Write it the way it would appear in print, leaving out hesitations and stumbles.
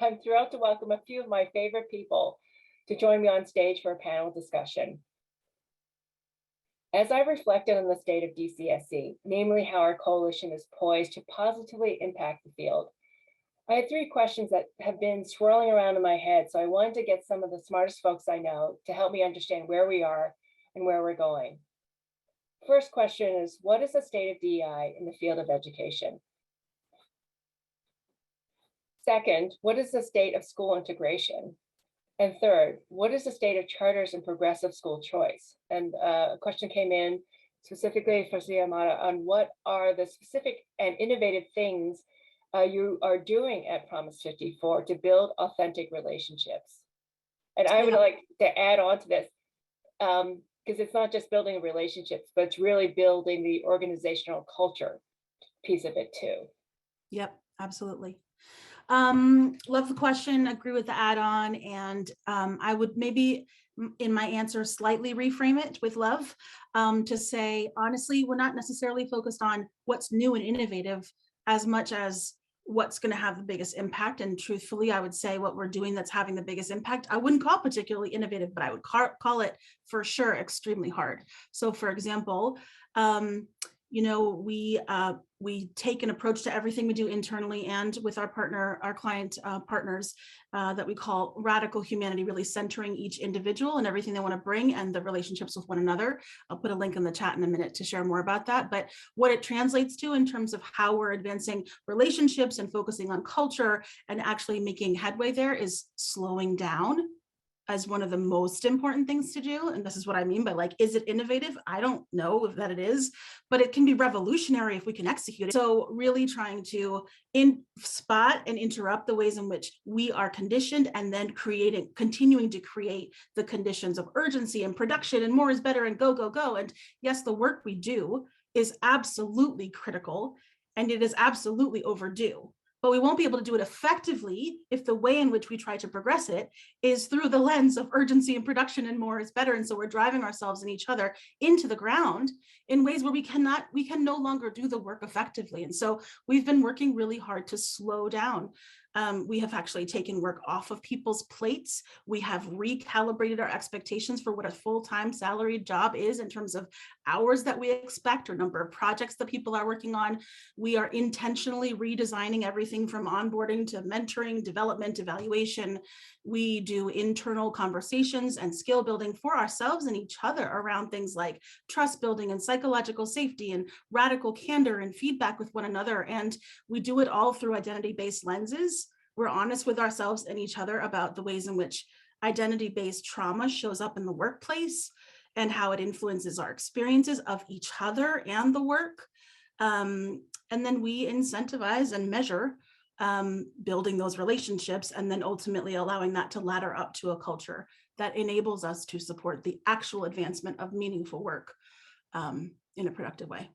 I'm thrilled to welcome a few of my favorite people to join me on stage for a panel discussion. As I reflected on the state of DCSC, namely how our coalition is poised to positively impact the field, I had three questions that have been swirling around in my head, so I wanted to get some of the smartest folks I know to help me understand where we are and where we're going. First question is, what is the state of DEI in the field of education? Second, what is the state of school integration? And third, what is the state of charters and progressive school choice? And a question came in specifically for Sonia Park on what are the specific and innovative things you are doing at Promise 54 to build authentic relationships. And I would like to add on to this, because it's not just building relationships, but it's really building the organizational culture piece of it too. Yep, absolutely. Love the question, agree with the add-on, and I would maybe in my answer slightly reframe it with love to say, honestly, we're not necessarily focused on what's new and innovative as much as what's going to have the biggest impact. And truthfully, I would say what we're doing that's having the biggest impact, I wouldn't call particularly innovative, but I would call it for sure extremely hard. So for example, we take an approach to everything we do internally and with our client partners that we call radical humanity, really centering each individual and everything they want to bring and the relationships with one another. I'll put a link in the chat in a minute to share more about that. But what it translates to in terms of how we're advancing relationships and focusing on culture and actually making headway there is slowing down as one of the most important things to do. And this is what I mean by like, is it innovative? I don't know if that it is, but it can be revolutionary if we can execute it. So really trying to spot and interrupt the ways in which we are conditioned and then continuing to create the conditions of urgency and production and more is better and go, go, go. And yes, the work we do is absolutely critical and it is absolutely overdue. But we won't be able to do it effectively if the way in which we try to progress it is through the lens of urgency and production and more is better. And so we're driving ourselves and each other into the ground in ways where we can no longer do the work effectively. And so we've been working really hard to slow down. We have actually taken work off of people's plates. We have recalibrated our expectations for what a full-time salaried job is in terms of hours that we expect or number of projects that people are working on. We are intentionally redesigning everything from onboarding to mentoring, development, evaluation. We do internal conversations and skill building for ourselves and each other around things like trust building and psychological safety and radical candor and feedback with one another. And we do it all through identity-based lenses. We're honest with ourselves and each other about the ways in which identity-based trauma shows up in the workplace and how it influences our experiences of each other and the work. And then we incentivize and measure building those relationships and then ultimately allowing that to ladder up to a culture that enables us to support the actual advancement of meaningful work in a productive way.